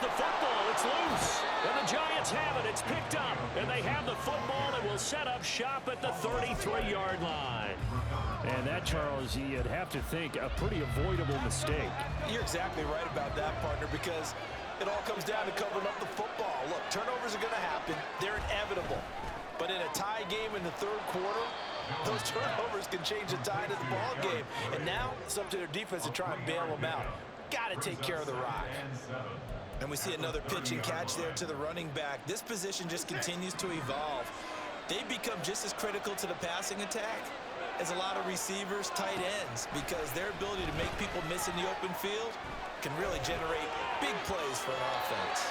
the football. It's loose. And the Giants have it. It's picked up. And they have the football and will set up shop at the 33-yard line. And that, Charles, you'd have to think a pretty avoidable mistake. You're exactly right about that, partner, because it all comes down to covering up the football. Look, turnovers are going to happen. They're inevitable. But in a tie game in the third quarter, those turnovers can change the tide of the ball game. And now it's up to their defense to try and bail them out. Got to take care of the rock. And we see another pitch and catch there to the running back. This position just continues to evolve. They become just as critical to the passing attack as a lot of receivers, tight ends, because their ability to make people miss in the open field can really generate big plays for an offense.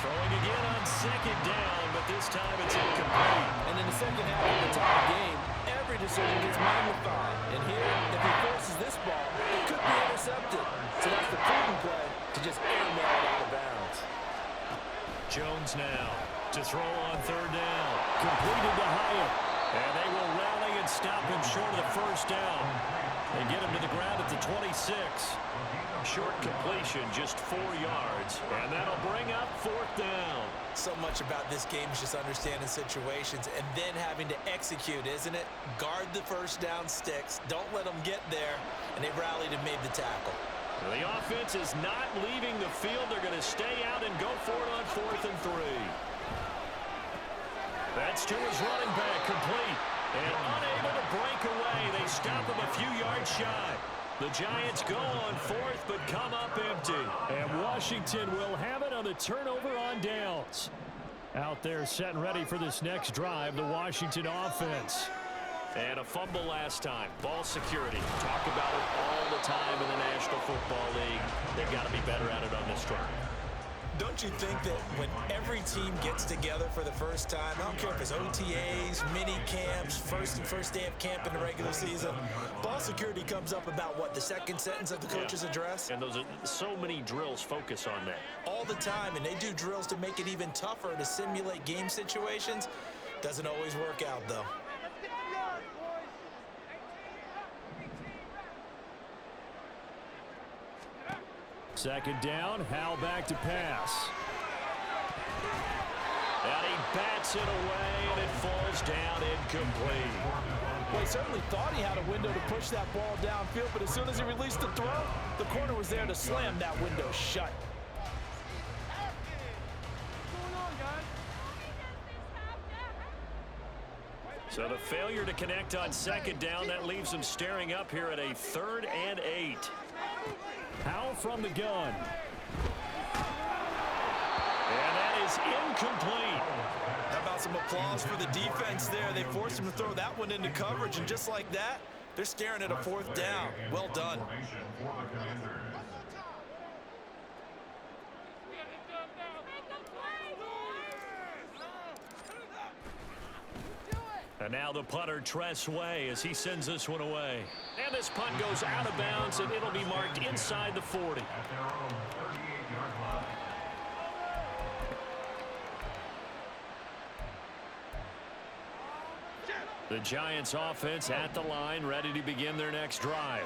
Throwing again on second down, but this time it's incomplete. And in the second half of the tie game, every decision gets magnified. And here, if he forces this ball, it could be intercepted. So that's the prudent play to just airmail it out of bounds. Jones now to throw on third down. Completed to Hyatt. And they will rally and stop him short of the first down. They get him to the ground at the 26. Short completion, just 4 yards. And that'll bring up fourth down. So much about this game is just understanding situations and then having to execute, isn't it? Guard the first down sticks. Don't let them get there. And they rallied and made the tackle. The offense is not leaving the field. They're going to stay out and go for it on 4th and 3. That's to his running back, complete. And unable to break away. They stop him a few yards shy. The Giants go on 4th, but come up empty. And Washington will have it on the turnover on downs. Out there set and ready for this next drive, the Washington offense. And a fumble last time. Ball security. Talk about it all the time in the National Football League. They've got to be better at it on this drive. Don't you think that when every team gets together for the first time, I don't care if it's OTAs, mini camps, first day of camp in the regular season, ball security comes up about what, the second sentence of the coach's address? And those are so many drills focus on that. All the time, and they do drills to make it even tougher to simulate game situations. Doesn't always work out, though. Second down, Howell back to pass. And he bats it away, and it falls down incomplete. Well, he certainly thought he had a window to push that ball downfield, but as soon as he released the throw, the corner was there to slam that window shut. So the failure to connect on second down, that leaves him staring up here at a 3rd and 8. Howell from the gun. And that is incomplete. How about some applause for the defense there? They forced him to throw that one into coverage, and just like that, they're staring at a 4th down. Well done. And now the punter, Tress Way, as he sends this one away. And this punt goes out of bounds, and it'll be marked inside the 40. The Giants offense at the line, ready to begin their next drive.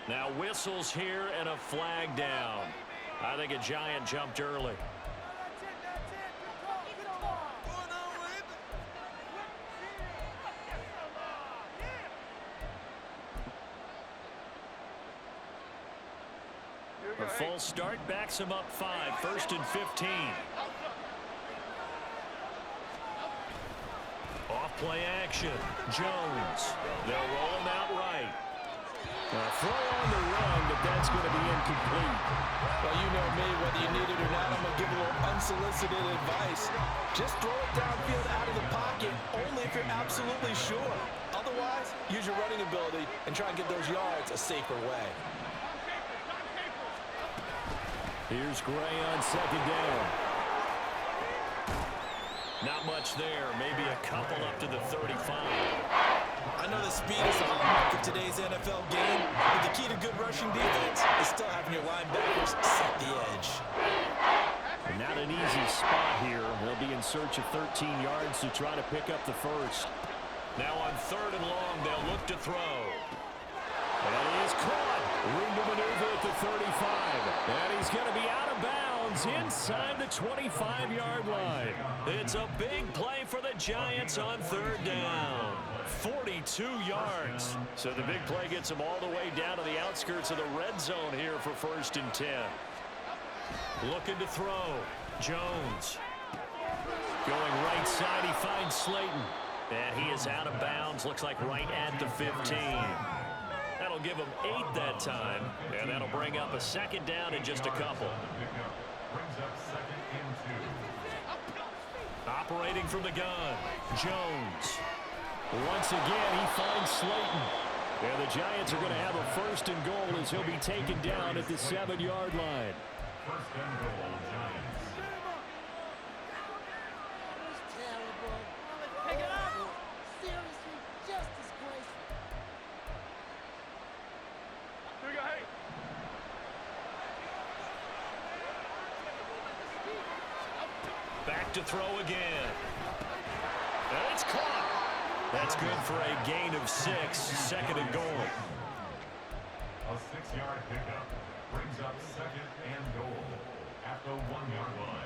Now whistles here and a flag down. I think a Giant jumped early. A false start backs him up 5, 1st and 15. Off-play action. Jones. They'll roll him out right. Throw on the run, but that's going to be incomplete. Well, you know me, whether you need it or not, I'm going to give a little unsolicited advice. Just throw it downfield out of the pocket, only if you're absolutely sure. Otherwise, use your running ability and try and get those yards a safer way. Here's Gray on second down. Not much there. Maybe a couple up to the 35. I know the speed is the hallmark of today's NFL game, but the key to good rushing defense is still having your linebackers set the edge. Not an easy spot here. They'll be in search of 13 yards to try to pick up the first. Now on 3rd and long, they'll look to throw. And he is caught. Room to maneuver at the 35. is inside the 25-yard line. It's a big play for the Giants on third down. 42 yards. So the big play gets them all the way down to the outskirts of the red zone here for 1st and 10. Looking to throw. Jones. Going right side, he finds Slayton. And he is out of bounds, looks like right at the 15. That'll give him 8 that time, and that'll bring up a 2nd down in just a couple. Operating from the gun, Jones. Once again, he finds Slayton. And the Giants are going to have a 1st and goal as he'll be taken down at the 7-yard line. 1st and goal, Giants. Back to throw again. And it's caught. That's good for a gain of 6, 2nd and goal. A 6-yard pickup brings up 2nd and goal at the 1-yard line.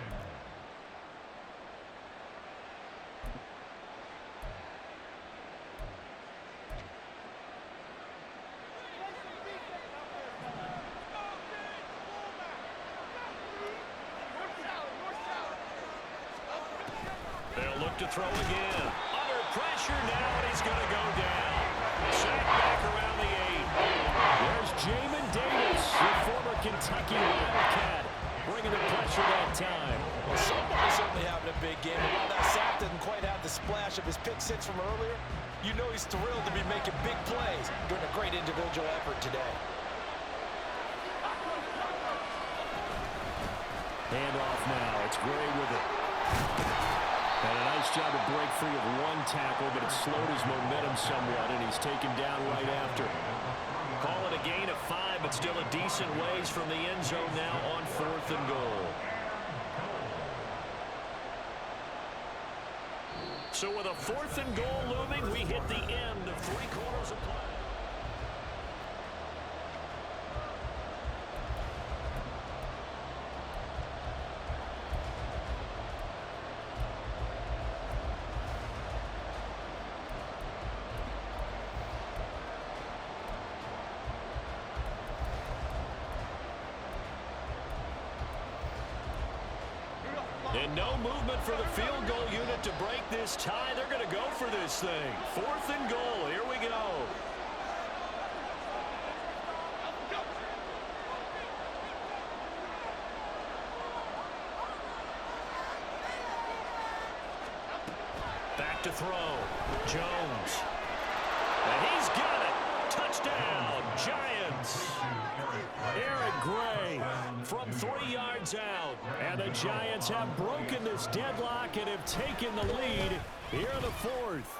They'll look to throw again. Under pressure now, and he's going to go down. Sacked back around the 8. There's Jamin Davis, the former Kentucky Wildcat, bringing the pressure that time. Well, someone is certainly having a big game. And while that sack doesn't quite have the splash of his pick 6 from earlier, you know he's thrilled to be making big plays during a great individual effort today. Hand off now. It's Gray with it. And a nice job to break free of 1 tackle, but it slowed his momentum somewhat, and he's taken down right after. Call it a gain of 5, but still a decent ways from the end zone now on 4th and goal. So with a 4th and goal looming, we hit the end of 3 quarters of play. And no movement for the field goal unit to break this tie. They're going to go for this thing. 4th and goal. Here we go. Back to throw. Jones. And he's got it. Touchdown, Giants. Eric Gray from 3 yards out. And the Giants have broken this deadlock and have taken the lead here in the 4th.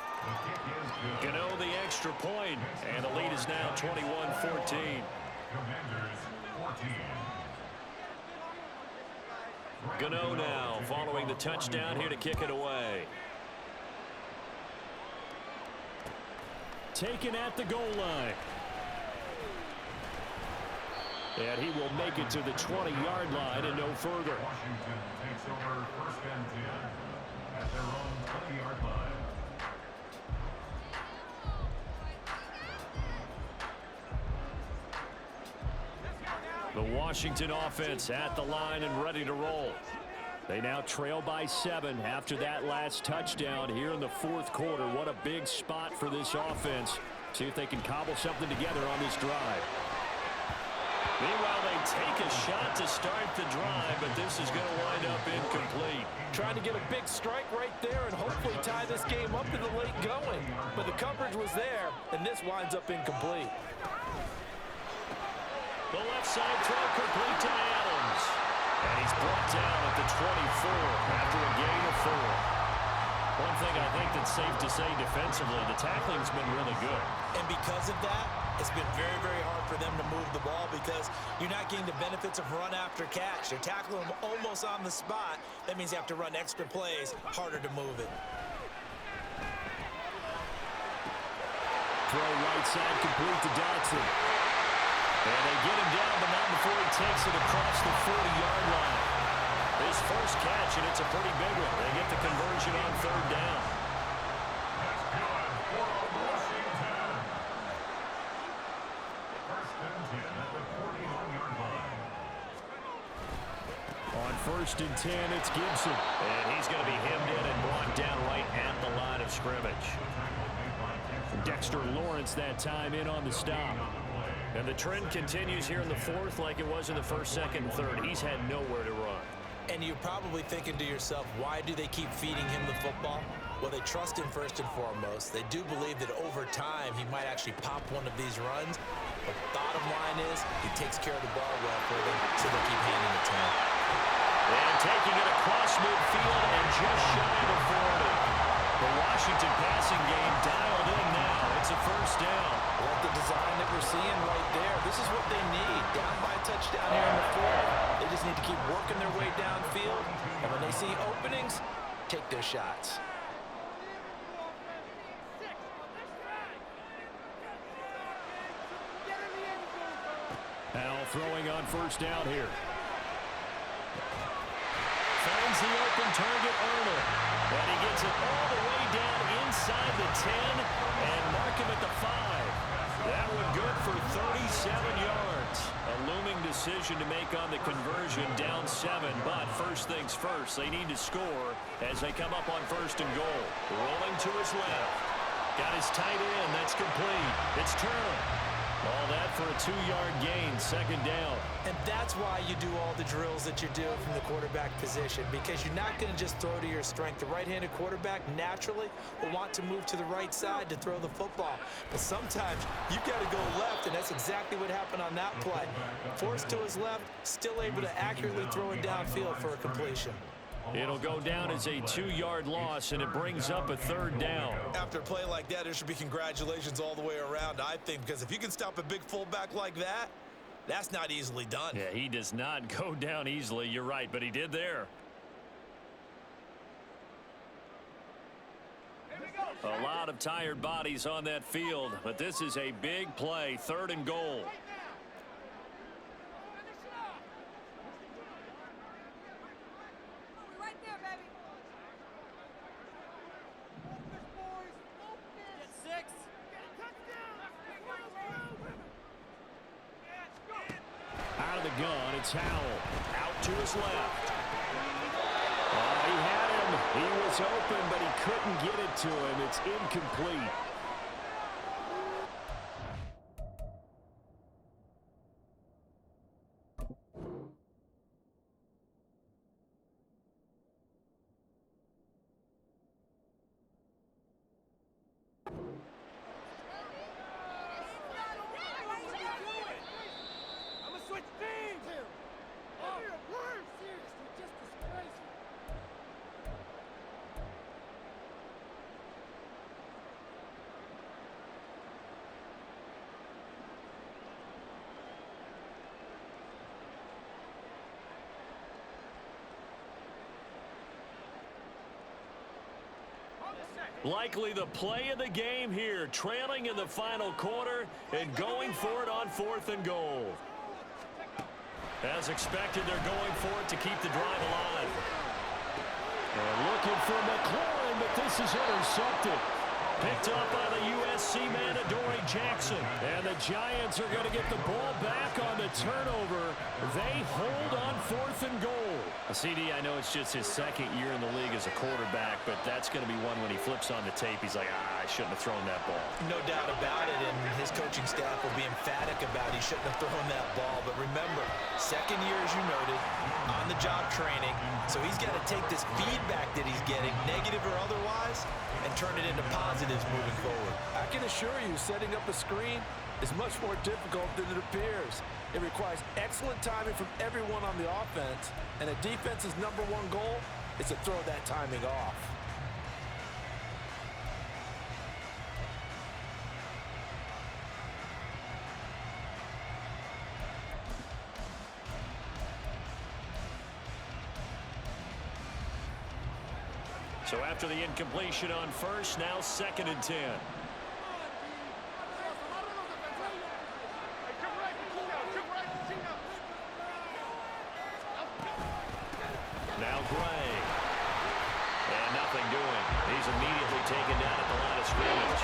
Gano the extra point, and the lead is now 21-14. Commanders 14. Gano now following the touchdown here to kick it away. Taken at the goal line. And he will make it to the 20-yard line and no further. Washington takes over 1st and 10 at their own 20-yard line. The Washington offense at the line and ready to roll. They now trail by 7 after that last touchdown here in the 4th quarter. What a big spot for this offense. See if they can cobble something together on this drive. Meanwhile, they take a shot to start the drive, but this is going to wind up incomplete. Trying to get a big strike right there and hopefully tie this game up in the late going. But the coverage was there, and this winds up incomplete. The left side throw complete to Adams. And he's brought down at the 24 after a gain of 4. One thing I think that's safe to say defensively, the tackling's been really good. And because of that, it's been very, very hard for them to move the ball because you're not getting the benefits of run after catch. You're tackling them almost on the spot. That means you have to run extra plays, harder to move it. Throw right side complete to Dotson. And they get him down, but not before he takes it across the 40-yard line. His first catch, and it's a pretty big one. They get the conversion on third down. That's good for Washington. First and 10 at the 41-yard line. On first and 10, it's Gibson. And he's going to be hemmed in and brought down right at the line of scrimmage. Dexter Lawrence that time in on the stop. And the trend continues here in the fourth like it was in the first, second, and third. He's had nowhere to run. And you're probably thinking to yourself, why do they keep feeding him the football? Well, they trust him first and foremost. They do believe that over time he might actually pop one of these runs. But bottom line is he takes care of the ball well for them, so they'll keep handing it to him. And taking it across midfield and just shy of 40. The Washington passing game dialed in now. It's a first down. I like the design that we're seeing right there. This is what they need. Down by a touchdown here in the fourth. They just need to keep working their way downfield. And when they see openings, take their shots. Now throwing on first down here. Finds the open target, Arnold. And he gets it all the way down inside the 10 and mark him at the 5. That one good for 37 yards. A looming decision to make on the conversion, down 7. But first things first, they need to score as they come up on first and goal. Rolling to his left. Got his tight end. That's complete. It's Turner. All that for a 2-yard gain, second down. And that's why you do all the drills that you do from the quarterback position, because you're not going to just throw to your strength. The right-handed quarterback naturally will want to move to the right side to throw the football. But sometimes you've got to go left, and that's exactly what happened on that play. Forced to his left, still able to accurately throw it downfield for a completion. It'll go down as a 2-yard loss, and it brings up a third down. After a play like that, there should be congratulations all the way around, I think, because if you can stop a big fullback like that, that's not easily done. Yeah, he does not go down easily. You're right, but he did there. A lot of tired bodies on that field, but this is a big play, third and goal. Out of the gun, it's Howell. Out to his left. Oh, he had him. He was open, but he couldn't get it to him. It's incomplete. Likely the play of the game here, trailing in the final quarter and going for it on fourth and goal. As expected, they're going for it to keep the drive alive. They're looking for McLaurin, but this is intercepted. Picked up by the USC man, Adoree Jackson. And the Giants are going to get the ball back on the turnover. They hold on fourth and goal. CD, I know it's just his second year in the league as a quarterback, but that's going to be one when he flips on the tape. He's like, I shouldn't have thrown that ball. No doubt about it, and his coaching staff will be emphatic about he shouldn't have thrown that ball. But remember, second year, as you noted, on-the-job training. So he's got to take this feedback that he's getting, negative or otherwise, and turn it into positives moving forward. I can assure you, setting up a screen is much more difficult than it appears. It requires excellent timing from everyone on the offense, and a defense's #1 goal is to throw that timing off. So after the incompletion on first, now second and 10. nothing doing. He's immediately taken down at the line of scrimmage.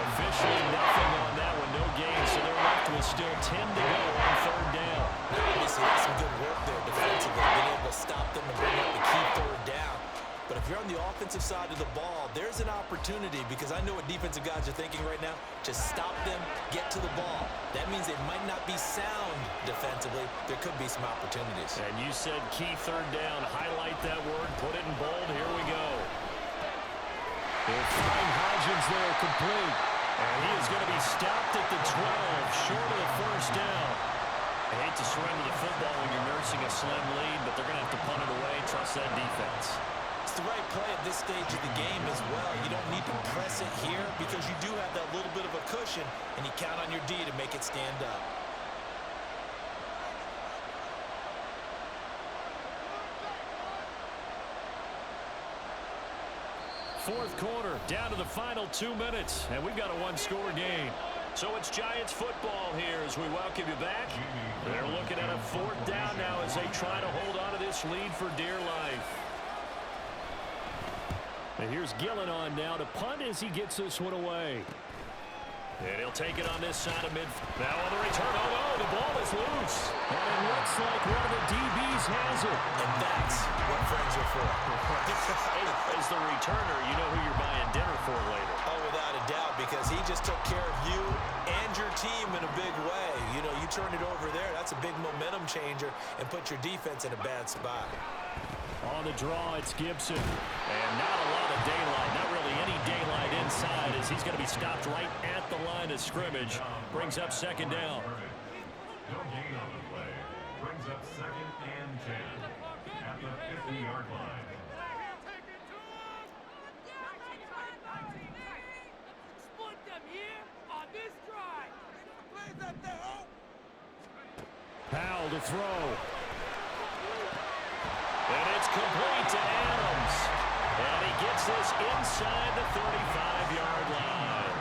Officially nothing on that one, no gain, so they're left with still 10 to go on third down. Obviously, that's some good work there defensively, being able to stop them and bring up the key third down. But if you're on the offensive side of the ball, there's an opportunity, because I know what defensive guys are thinking right now. Just stop them, get to the ball. That means they might not be sound defensively. There could be some opportunities. And you said key third down. Highlight that word, put it in bold. Here we go. They'll find Hodgins there, complete. And he is going to be stopped at the 12, short of the first down. I hate to surrender the football when you're nursing a slim lead, but they're going to have to punt it away. Trust that defense. It's the right play at this stage of the game as well. You don't need to press it here because you do have that little bit of a cushion, and you count on your D to make it stand up. Fourth quarter, down to the final 2 minutes, and we've got a one-score game. So it's Giants football here as we welcome you back. They're looking at a fourth down now as they try to hold on to this lead for dear life. And here's Gillen on now to punt as he gets this one away. And he'll take it on this side of mid. Now on the return. Oh, no, the ball is loose. And it looks like one of the DBs has it. And that's what friends are for. As the returner, you know who you're buying dinner for later. Oh, without a doubt, because he just took care of you and your team in a big way. You know, you turn it over there, that's a big momentum changer and put your defense in a bad spot. On the draw, it's Gibson. And not a lot of daylight, not really any daylight inside as he's going to be stopped right at the line of scrimmage. Brings up second down. No gain on the play. Brings up 2nd and 10 at the 50-yard line. Split them here on this drive. Powell to throw. And it's complete to Adams. And he gets this inside the 35-yard line.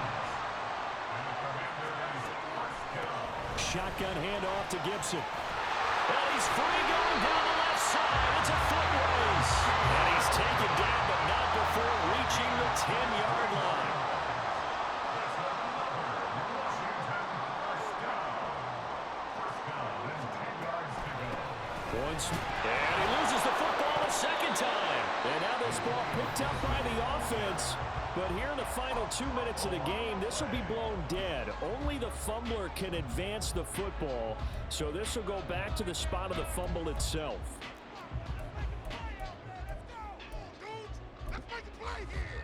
Shotgun handoff to Gibson. And he's free going down the left side. It's a foot race. And he's taken down, but not before reaching the 10-yard line. Once, and he loses the football a second time. And now this ball picked up by the offense. But here in the final 2 minutes of the game, this will be blown dead. Only the fumbler can advance the football. So this will go back to the spot of the fumble itself. Let's make a play here.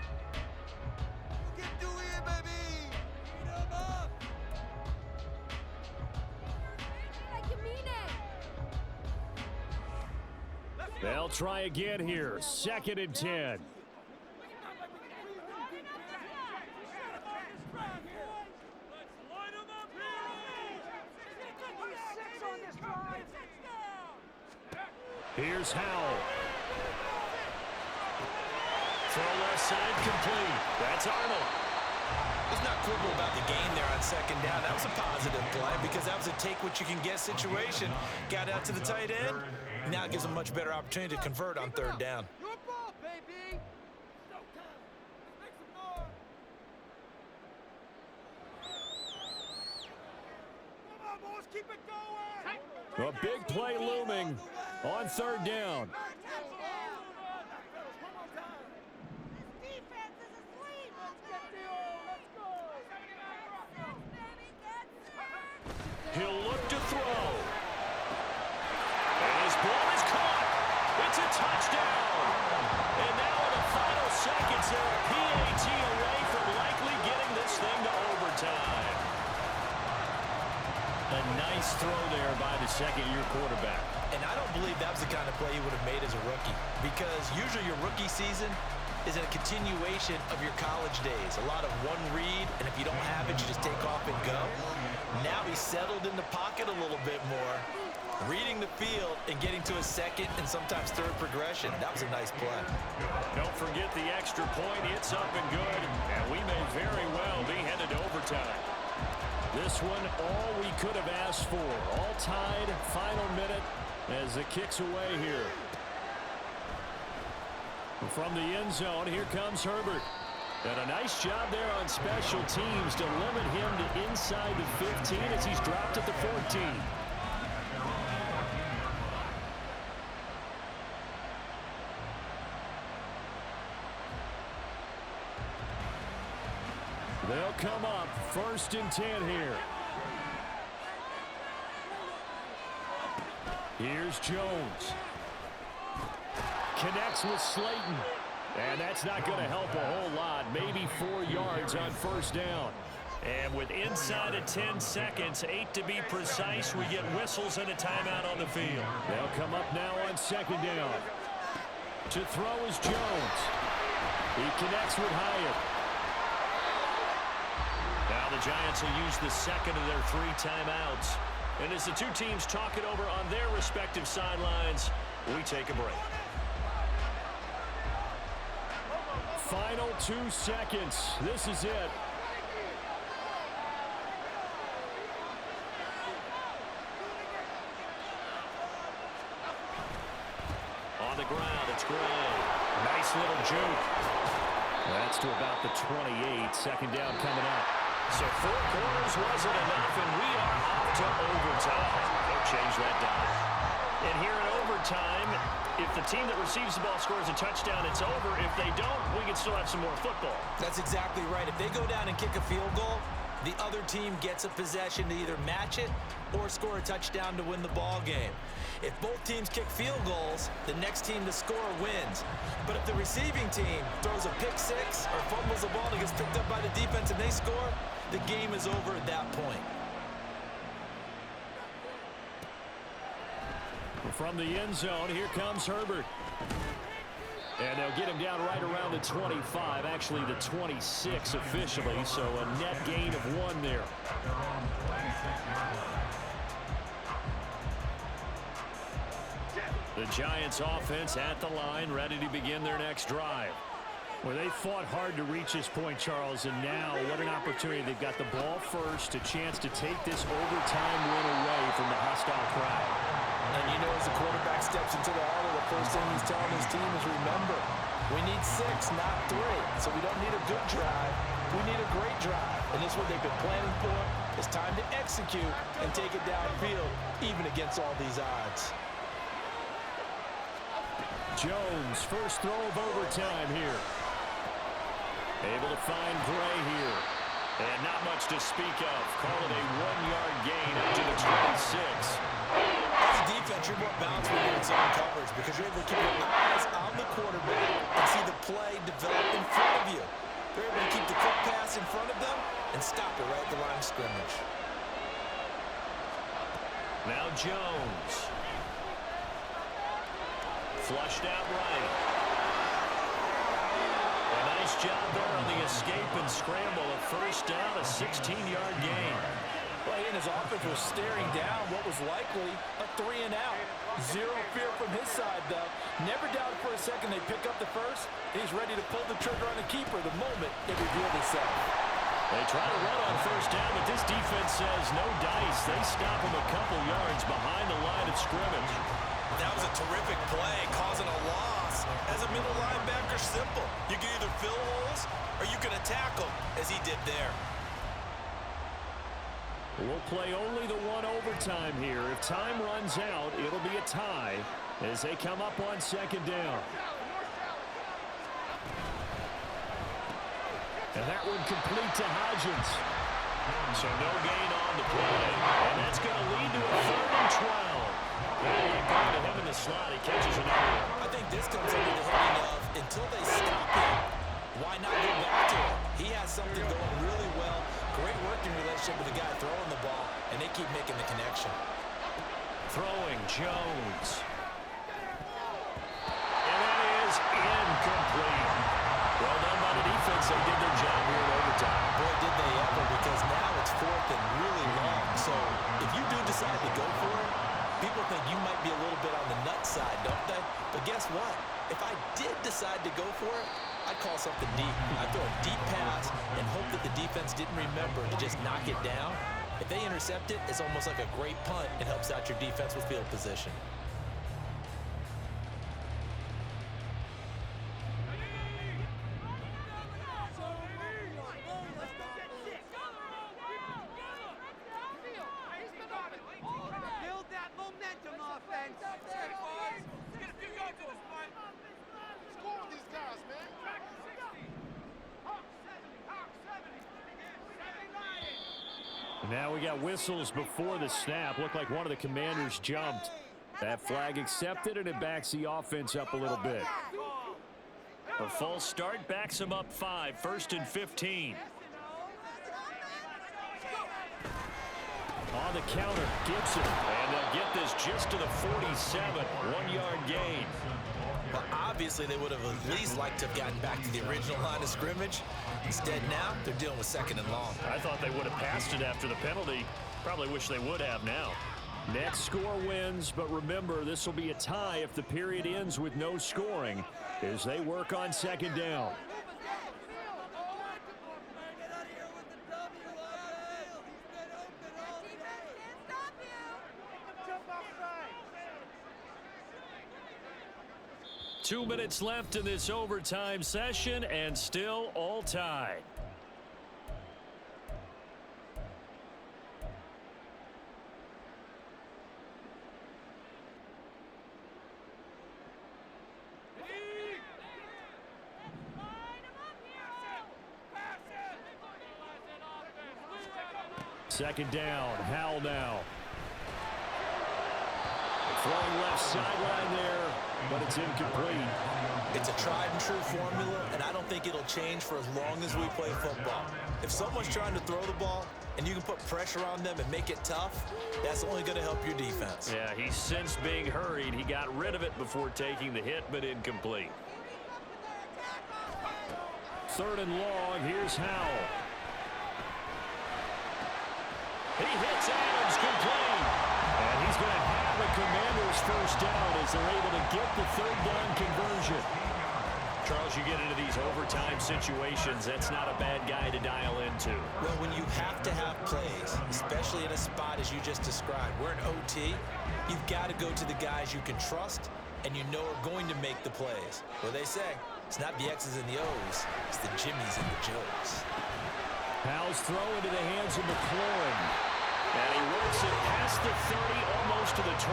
Get through here, baby. Beat him up. Like you mean it. They'll try again here. 2nd and 10. Here's Howell. Throw left side complete. That's Arnold. There's not quibble about the gain there on second down. That was a positive play because that was a take-what-you-can-get situation. Got out to the tight end. Now it gives them a much better opportunity to convert on third down. Your ball, baby. Make some noise. Come on, boys, keep it going. A big play looming on third down. He'll look to throw. And his ball is caught. It's a touchdown. And now in the final seconds, they're a PAT away from likely getting this thing to overtime. A nice throw there by the second-year quarterback. And I don't believe that was the kind of play he would have made as a rookie, because usually your rookie season is a continuation of your college days. A lot of one read, and if you don't have it, you just take off and go. Now he's settled in the pocket a little bit more, reading the field and getting to a second and sometimes third progression. That was a nice play. Don't forget the extra point. It's up and good, and we may very well be headed to overtime. This one, all we could have asked for. All tied, final minute as it kicks away here. From the end zone, here comes Herbert. And a nice job there on special teams to limit him to inside the 15 as he's dropped at the 14. They'll come up 1st and 10 here. Here's Jones. Connects with Slayton. And that's not going to help a whole lot. Maybe 4 yards on 1st down. And with inside of 10 seconds, 8 to be precise, we get whistles and a timeout on the field. They'll come up now on 2nd down. To throw is Jones. He connects with Hyatt. Now the Giants will use the second of their 3 timeouts. And as the two teams talk it over on their respective sidelines, we take a break. Final 2 seconds. This is it. On the ground, it's Gray. Nice little juke. That's to about the 28. 2nd down coming up. So 4 quarters wasn't enough, and we are off to overtime. They'll change that down. And here in overtime, if the team that receives the ball scores a touchdown, it's over. If they don't, we can still have some more football. That's exactly right. If they go down and kick a field goal, the other team gets a possession to either match it or score a touchdown to win the ball game. If both teams kick field goals, the next team to score wins. But if the receiving team throws a pick six or fumbles the ball and gets picked up by the defense and they score, the game is over at that point. From the end zone, here comes Herbert. And they'll get him down right around the 25, actually the 26 officially, so a net gain of 1 there. The Giants offense at the line, ready to begin their next drive. Well, they fought hard to reach this point, Charles, and now what an opportunity. They've got the ball first, a chance to take this overtime win away from the hostile crowd. And you know, as the quarterback steps into the huddle, the first thing he's telling his team is, remember, we need 6, not 3. So we don't need a good drive. We need a great drive. And this is what they've been planning for. It's time to execute and take it downfield, even against all these odds. Jones, first throw of overtime here. Able to find Gray here. And not much to speak of. Call it a 1-yard gain up to the 26. As a defense, you're more balanced when you're in zone coverage because you're able to keep your eyes on the quarterback and see the play develop in front of you. They're able to keep the quick pass in front of them and stop it right at the line of scrimmage. Now Jones. Flushed out right. A nice job there on the escape and scramble. A 1st down, a 16-yard gain. Well, he and his offense was staring down what was likely a 3 and out. Zero fear from his side, though. Never doubted for a second they pick up the first. He's ready to pull the trigger on the keeper the moment it revealed itself. They try to run on 1st down, but this defense says no dice. They stop him a couple yards behind the line of scrimmage. That was a terrific play, causing a loss. As a middle linebacker, simple. You can either fill holes or you can attack them, as he did there. We'll play only the 1 overtime here. If time runs out, it'll be a tie as they come up on 2nd down. And that one complete to Hodgins. So no gain on the play. And that's going to lead to a 3rd and 12. Going to him in the slot. He catches another. I think this comes under the heading of, until they stop him, why not go back to him? He has something going really well. Great working relationship with the guy throwing the ball, and they keep making the connection. Throwing Jones. And that is incomplete. Well done by the defense. They did their job here in overtime. Boy, did they ever, because now it's 4th and really long. So if you do decide to go for it, people think you might be a little bit on the nut side, don't they? But guess what? If I did decide to go for it, I'd call something deep. I'd throw a deep pass and hope that the defense didn't remember to just knock it down. If they intercept it, it's almost like a great punt. It helps out your defense with field position. Now we got whistles before the snap. Looked like one of the commanders jumped. That flag accepted, and it backs the offense up a little bit. A false start backs them up 5, 1st and 15. On the counter, Gibson. And they'll get this just to the 47, 1-yard gain. Well, obviously, they would have at least liked to have gotten back to the original line of scrimmage. Instead, now, they're dealing with 2nd and long. I thought they would have passed it after the penalty. Probably wish they would have now. Next score wins, but remember, this will be a tie if the period ends with no scoring as they work on 2nd down. Two minutes left in this overtime session, and still all tied. Second down, Howell now. Throwing left sideline there, but it's incomplete. It's a tried and true formula, and I don't think it'll change for as long as we play football. If someone's trying to throw the ball and you can put pressure on them and make it tough, that's only going to help your defense. Yeah, he sensed being hurried. He got rid of it before taking the hit, but incomplete. 3rd and long, here's Howell. He hits Adams complete. And he's going to have the Commanders' first down as they're able to get the 3rd down conversion. Charles, you get into these overtime situations, that's not a bad guy to dial into. Well, when you have to have plays, especially in a spot as you just described, we're in OT, you've got to go to the guys you can trust and you know are going to make the plays. Well, they say, it's not the X's and the O's, it's the Jimmies and the Joes. Howell's throw into the hands of McLaurin. And he works it past the 30, almost to the 25.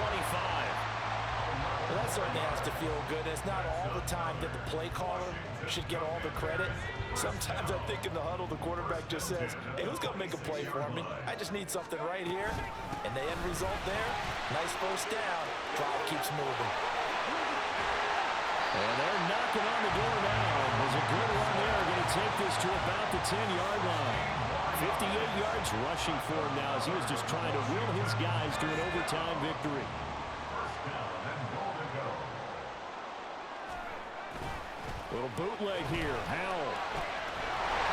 Well, that certainly has to feel good. It's not all the time that the play caller should get all the credit. Sometimes I think in the huddle, the quarterback just says, hey, who's going to make a play for me? I just need something right here. And the end result there, nice first down. Drive keeps moving. And they're knocking on the door now. There's a good run there. Going to take this to about the 10-yard line. 58 yards rushing for him now as he was just trying to will his guys to an overtime victory. Little bootleg here. Howell.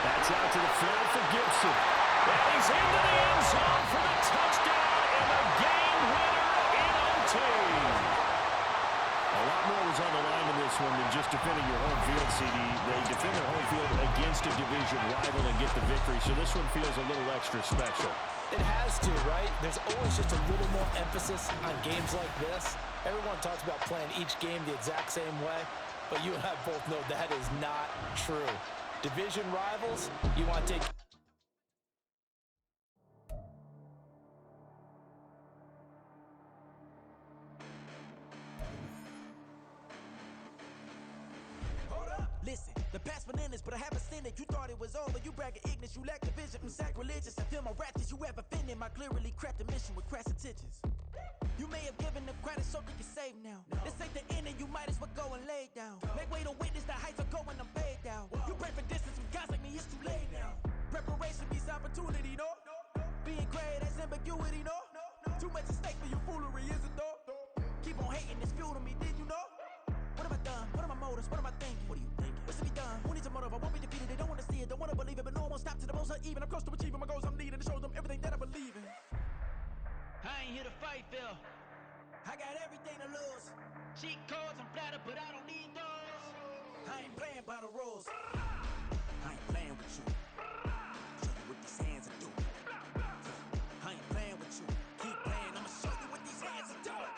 That's out to the flat for Gibson. And he's into the end zone for the touchdown and the game winner in OT. A lot more was on the line in this one than just defending your home field, CD. They defend their home field against a division rival and get the victory, so this one feels a little extra special. It has to, right? There's always just a little more emphasis on games like this. Everyone talks about playing each game the exact same way, but you and I both know that is not true. Division rivals, you want to take... Listen, the past bananas, but I haven't seen it. You thought it was over. You bragging ignorance. You lack the vision. I'm sacrilegious. I feel my wrath as you ever offended my clearly crafted mission with crass intentions. You may have given them credit so that you're safe now. This ain't the end and you might as well go and lay down. Make way to witness the heights are going, I'm paid down. You pray for distance from guys like me, it's too late now. Preparation means opportunity, no? Being great has ambiguity, no? Too much at stake for your foolery, is it though? Keep on hating, it's fuel to me, did you know? What have I done? What are my motives? What am I thinking? What are you thinking? What's to be done? Who needs a motive? I won't be defeated. They don't want to see it, don't want to believe it, but no one won't stop to the most uneven. I'm close to achieving my goals. I'm needing to show them everything that I believe in. I ain't here to fight, Phil. I got everything to lose. Cheat codes, I'm flattered, but I don't need those. I ain't playing by the rules. I ain't playing with you.